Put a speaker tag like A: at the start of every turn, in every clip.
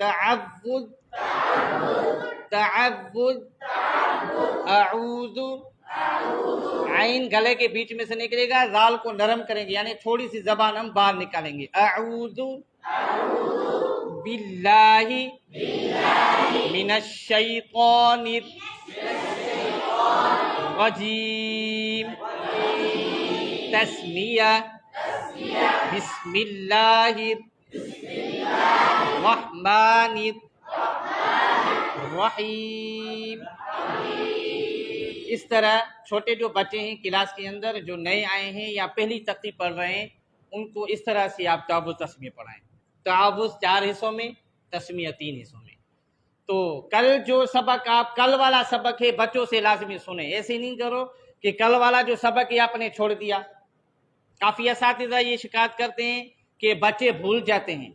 A: تعبد تعبد اعوذ عین گلے کے بیچ میں سے نکلے گا، زال کو نرم کریں گے یعنی تھوڑی سی زبان ہم باہر نکالیں گے. اعوذ باللہ من الشیطان الرجیم. تسمیہ بسم اللہ الرحمن الرحیم. اس طرح چھوٹے جو بچے ہیں کلاس کے اندر جو نئے آئے ہیں یا پہلی تختی پڑھ رہے ہیں ان کو اس طرح سے آپ تعوذ تسمیہ پڑھائیں. تعوذ 4 حصوں میں، تسمیہ 3 حصوں میں. تو کل جو سبق آپ کل والا سبق ہے بچوں سے لازمی سنیں. ایسے نہیں کرو کہ کل والا جو سبق ہے آپ نے چھوڑ دیا. کافی اساتذہ یہ شکایت کرتے ہیں کہ بچے بھول جاتے ہیں.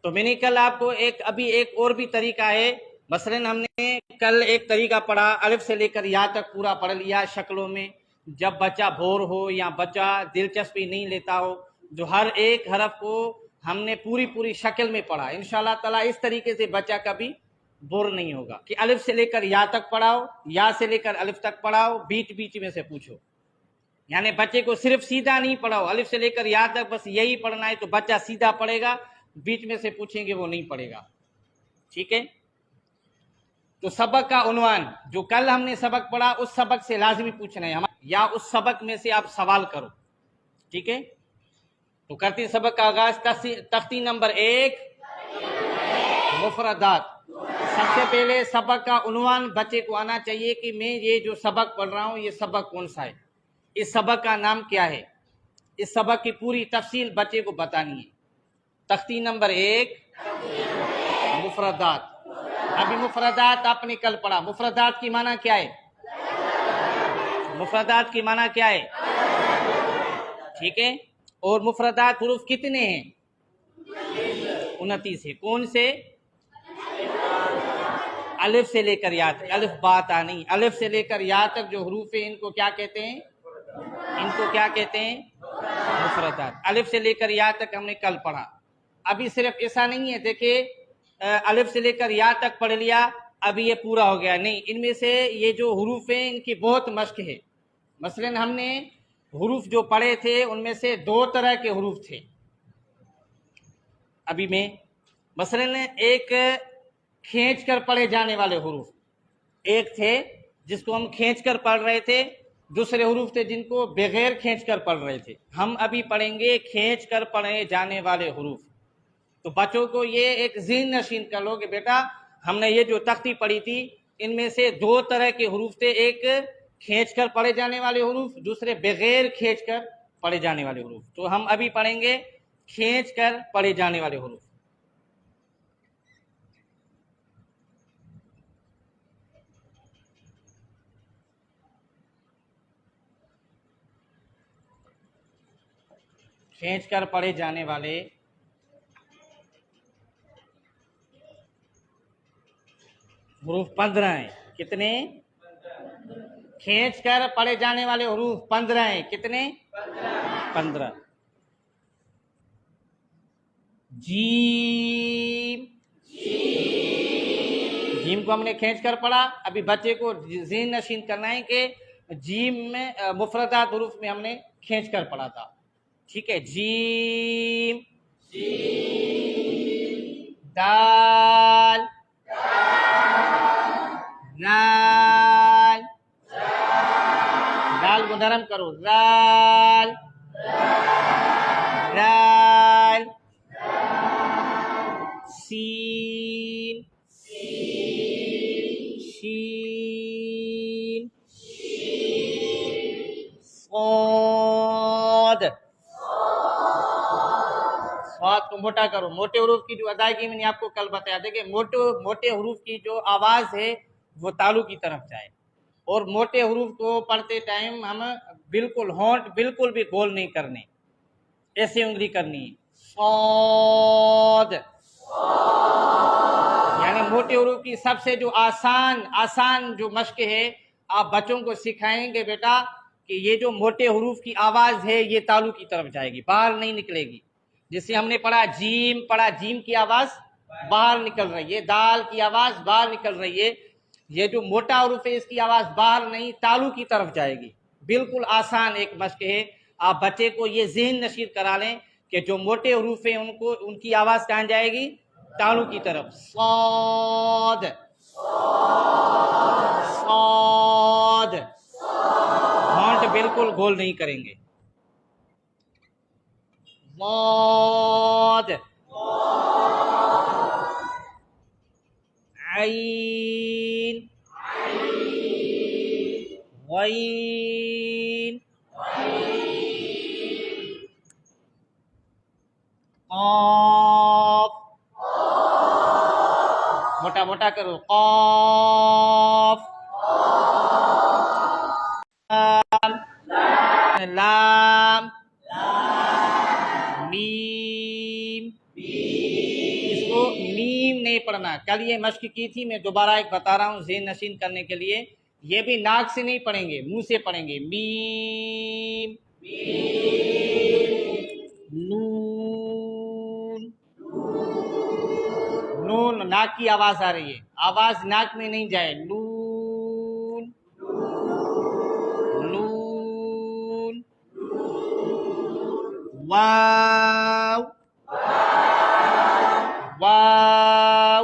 A: تو میں نے کل آپ کو ابھی ایک اور بھی طریقہ ہے. مثلا ہم نے کل ایک طریقہ پڑھا، الف سے لے کر یا تک پورا پڑھ لیا شکلوں میں. جب بچہ بور ہو یا بچہ دلچسپی نہیں لیتا ہو، جو ہر ایک حرف کو ہم نے پوری شکل میں پڑھا. انشاءاللہ تعالیٰ اس طریقے سے بچہ کبھی بور نہیں ہوگا کہ الف سے لے کر یا تک پڑھاؤ، یا سے لے کر الف تک پڑھاؤ، بیچ میں سے پوچھو. یعنی بچے کو صرف سیدھا نہیں پڑھاؤ، الف سے لے کر یا تک بس یہی پڑھنا ہے تو بچہ سیدھا پڑھے گا، بیچ میں سے پوچھیں گے وہ نہیں پڑھے گا. ٹھیک ہے؟ تو سبق کا عنوان جو کل ہم نے سبق پڑھا اس سبق سے لازمی پوچھنا ہے یا اس سبق میں سے آپ سوال کرو. ٹھیک ہے؟ تو کرتے ہیں سبق کا آغاز. تختی نمبر 1 مفردات. سب سے پہلے سبق کا عنوان بچے کو آنا چاہیے کہ میں یہ جو سبق پڑھ رہا ہوں یہ سبق کون سا ہے، اس سبق کا نام کیا ہے. اس سبق کی پوری تفصیل بچے کو بتانی ہے. تختی نمبر 1 مفردات. ابھی مفردات آپ نے کل پڑھا. مفردات کی معنی کیا ہے؟ مفردات کی معنی کیا ہے؟ ٹھیک ہے. اور مفردات حروف کتنے ہیں؟ 29 ہے. کون سے؟ الف سے لے کر یا تک. الف با تا نہیں، الف سے لے کر یا تک جو حروف ہیں ان کو کیا کہتے ہیں؟ ان کو کیا کہتے ہیں؟ مفردات. الف سے لے کر یا تک ہم نے کل پڑھا. ابھی صرف ایسا نہیں ہے دیکھیں الف سے لے کر یا تک پڑھ لیا ابھی یہ پورا ہو گیا، نہیں. ان میں سے یہ جو حروف ہیں ان کی بہت مشق ہے. مثلا ہم نے حروف جو پڑھے تھے ان میں سے 2 طرح کے حروف تھے. ابھی میں مثلا ایک کھینچ کر پڑھے جانے والے حروف ایک تھے جس کو ہم کھینچ کر پڑھ رہے تھے، دوسرے حروف تھے جن کو بغیر کھینچ کر پڑھ رہے تھے. ہم ابھی پڑھیں گے کھینچ کر پڑھے جانے والے حروف. تو بچوں کو یہ ایک ذہن نشین کر لو کہ بیٹا ہم نے یہ جو تختی پڑھی تھی ان میں سے 2 طرح کے حروف تھے، ایک کھینچ کر پڑھے جانے والے حروف، دوسرے بغیر کھینچ کر پڑھے جانے والے حروف. تو ہم ابھی پڑھیں گے کھینچ کر پڑھے جانے والے حروف. کھینچ کر پڑھے جانے والے حروف 15 ہیں. کتنے؟ کھینچ کر پڑھے جانے والے حروف 15 ہیں. کتنے؟ 15. جیم. جیم کو ہم نے کھینچ کر پڑھا. ابھی بچے کو ذہن نشین کرنا ہے کہ جیم میں مفردات حروف میں ہم نے کھینچ کر پڑھا تھا. ٹھیک ہے. جیم. دال. رال. دال کو نرم کرو. رال. رال. سین. شین. صاد. صاد کو موٹا کرو. موٹے حروف کی جو ادائیگی میں نے آپ کو کل بتایا تھا کہ موٹے حروف کی جو آواز ہے وہ تالو کی طرف جائے، اور موٹے حروف کو پڑھتے ٹائم ہم بالکل ہونٹ بالکل بھی گول نہیں کرنے، ایسے انگلی کرنی ہے. صاد. یعنی موٹے حروف کی سب سے جو آسان جو مشق ہے آپ بچوں کو سکھائیں گے بیٹا کہ یہ جو موٹے حروف کی آواز ہے یہ تالو کی طرف جائے گی، باہر نہیں نکلے گی. جسے ہم نے پڑھا جیم کی آواز باہر نکل رہی ہے، دال کی آواز باہر نکل رہی ہے. یہ جو موٹا حروف ہے اس کی آواز باہر نہیں تالو کی طرف جائے گی. بالکل آسان ایک مشق ہے. آپ بچے کو یہ ذہن نشیر کرا لیں کہ جو موٹے حروف ہیں ان کی آواز کہاں جائے گی؟ تالو کی طرف. صاد، صاد. ہونٹ بالکل گول نہیں کریں گے. ضاد، عین، غین، قاف. موٹا موٹا کرو. قاف، لام، میم. اس کو میم نہیں پڑھنا. کل یہ مشق کی تھی، میں دوبارہ ایک بتا رہا ہوں ذہن نشین کرنے کے لیے. یہ بھی ناک سے نہیں پڑھیں گے، منہ سے پڑھیں گے. میم، نون. نون ناک کی آواز آ رہی ہے، آواز ناک میں نہیں جائے. نون، نون. واو، واو،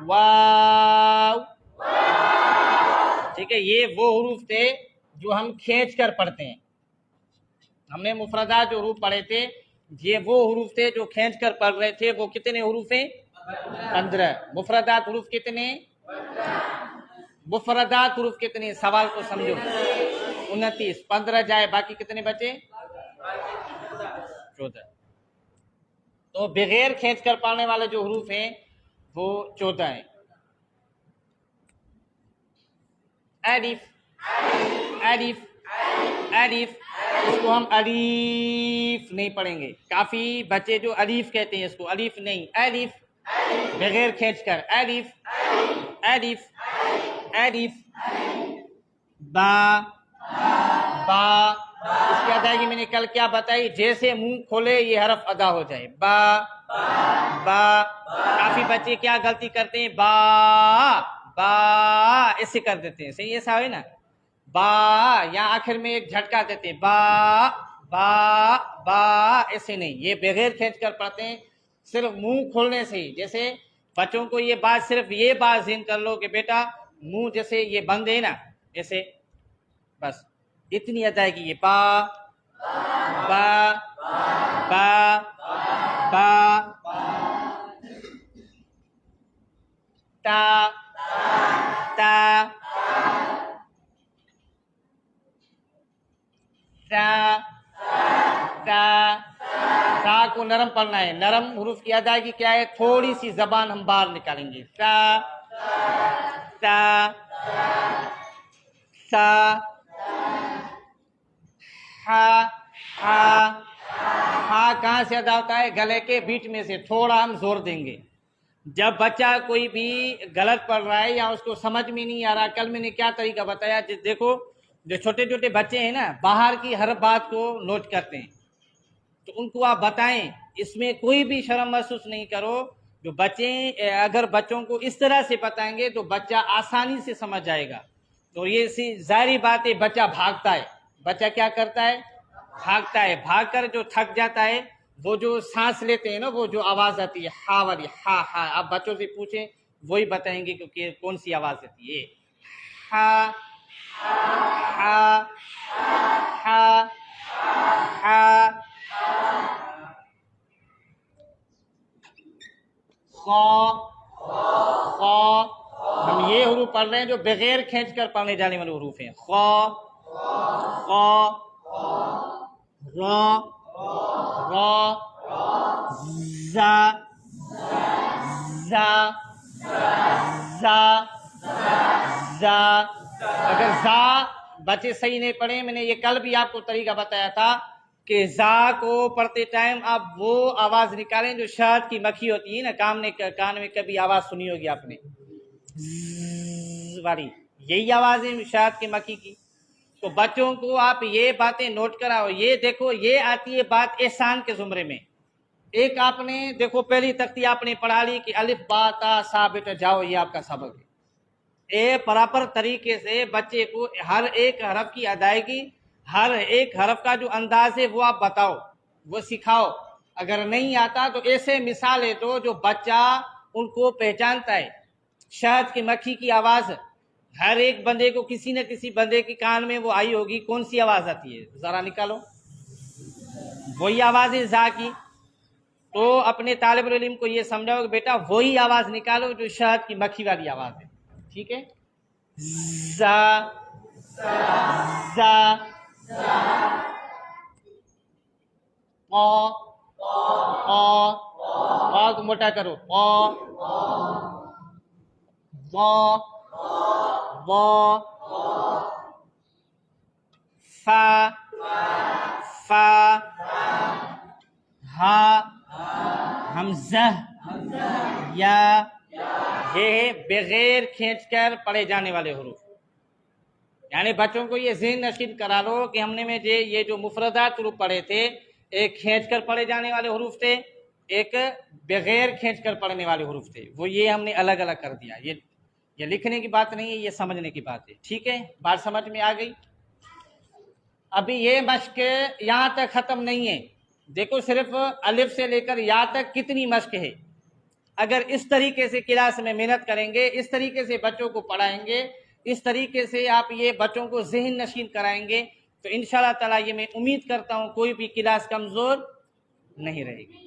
A: واو. ٹھیک ہے، یہ وہ حروف تھے جو ہم کھینچ کر پڑھتے ہیں. ہم نے مفردات جو حروف پڑھے تھے یہ وہ حروف تھے جو کھینچ کر پڑھ رہے تھے. وہ کتنے حروف ہیں؟ 15. مفردات حروف کتنے؟ مفردات حروف کتنے؟ سوال کو سمجھو. 29. 15 جائے باقی کتنے بچے؟ 14. تو بغیر کھینچ کر پڑھنے والے جو حروف ہیں وہ 14 ہیں. الف، الف، الف. اس کو ہم الیف نہیں پڑھیں گے. کافی بچے جو الیف کہتے ہیں اس کو الیف نہیں، الف بغیر کھینچ کر. الف، الف، الف. با، با. اس کی ادائیگی میں نے کل کیا بتائی؟ جیسے منہ کھولے یہ حرف ادا ہو جائے. با، با. کافی بچے کیا غلطی کرتے ہیں؟ با، با ایسے کر دیتے ہیں. صحیح ایسا ہوئے نا؟ با یا آخر میں ایک جھٹکا دیتے ہیں. با، با، با. ایسے نہیں، یہ بغیر کھینچ کر پڑھتے ہیں صرف منہ کھولنے سے ہی. جیسے بچوں کو یہ بات صرف یہ بات ذہن کر لو کہ بیٹا منہ جیسے یہ بند ہے نا ایسے، بس اتنی ادائیگی. یہ با، با، با، با. تا، تا، تا، تا. تا کو نرم پڑھنا ہے. نرم حروف کی ادائیگی کیا ہے؟ تھوڑی سی زبان ہم باہر نکالیں گے. تا، تا، سا. ہا، ہا. ہا کہاں سے ادا ہوتا ہے؟ گلے کے بیچ میں سے تھوڑا ہم زور دیں گے. جب بچہ کوئی بھی غلط پڑھ رہا ہے یا اس کو سمجھ میں نہیں آ رہا، کل میں نے کیا طریقہ بتایا، دیکھو جو چھوٹے چھوٹے بچے ہیں نا باہر کی ہر بات کو نوٹ کرتے ہیں، تو ان کو آپ بتائیں. اس میں کوئی بھی شرم محسوس نہیں کرو. جو بچے اگر بچوں کو اس طرح سے بتائیں گے تو بچہ آسانی سے سمجھ جائے گا. تو یہ ظاہری بات ہے، بچہ بھاگتا ہے. بچہ کیا کرتا ہے؟ بھاگتا ہے. بھاگ کر جو تھک جاتا ہے وہ جو سانس لیتے ہیں نا وہ جو آواز آتی ہے ہا والی، ہا ہا. آپ بچوں سے پوچھیں وہی بتائیں گے کہ کون سی آواز آتی ہے. ہا، ہا، ہا، ہا. خا، خا. ہم یہ حروف پڑھ رہے ہیں جو بغیر کھینچ کر پڑھنے جانے والے حروف ہیں. خا، خا، را، را. زا، زا، زا، زا. اگر زا بچے صحیح نہیں پڑھیں، میں نے یہ کل بھی آپ کو طریقہ بتایا تھا کہ زا کو پڑھتے ٹائم آپ وہ آواز نکالیں جو شہد کی مکھی ہوتی ہے نا. کان میں کبھی آواز سنی ہوگی آپ نے والی، یہی آواز ہے شہد کی مکھی کی. تو بچوں کو آپ یہ باتیں نوٹ کراؤ. یہ دیکھو یہ آتی ہے بات احسان کے زمرے میں. ایک آپ نے دیکھو پہلی تختی آپ نے پڑھا لی کہ الف با تا سا بیٹا جاؤ، یہ آپ کا سبق ہے۔ پراپر طریقے سے بچے کو ہر ایک حرف کی ادائیگی، ہر ایک حرف کا جو انداز ہے وہ آپ بتاؤ، وہ سکھاؤ۔ اگر نہیں آتا تو ایسے مثالیں دو جو بچہ ان کو پہچانتا ہے۔ شہد کی مکھی کی آواز ہر ایک بندے کو، کسی نہ کسی بندے کے کان میں وہ آئی ہوگی، کون سی آواز آتی ہے ذرا نکالو، وہی آواز ہے زا کی۔ تو اپنے طالب علم کو یہ سمجھاؤ کہ بیٹا وہی آواز نکالو جو شہد کی مکھی والی آواز ہے، ٹھیک ہے؟ زا زا قا قا کو موٹا کرو، قا ضا ضا فا فا ہا حمزہ یا، یہ بغیر کھینچ کر پڑھے جانے والے حروف۔ یعنی بچوں کو یہ ذہن نشین کرا لو کہ ہم نے میں یہ جو مفردات حروف پڑھے تھے، ایک کھینچ کر پڑھے جانے والے حروف تھے، ایک بغیر کھینچ کر پڑھنے والے حروف تھے، وہ یہ ہم نے الگ الگ کر دیا۔ یہ لکھنے کی بات نہیں ہے، یہ سمجھنے کی بات ہے، ٹھیک ہے؟ بات سمجھ میں آ گئی؟ ابھی یہ مشق یہاں تک ختم نہیں ہے، دیکھو صرف الف سے لے کر یا تک کتنی مشق ہے۔ اگر اس طریقے سے کلاس میں محنت کریں گے، اس طریقے سے بچوں کو پڑھائیں گے، اس طریقے سے آپ یہ بچوں کو ذہن نشین کرائیں گے، تو انشاءاللہ تعالیٰ یہ میں امید کرتا ہوں کوئی بھی کلاس کمزور نہیں رہے گی۔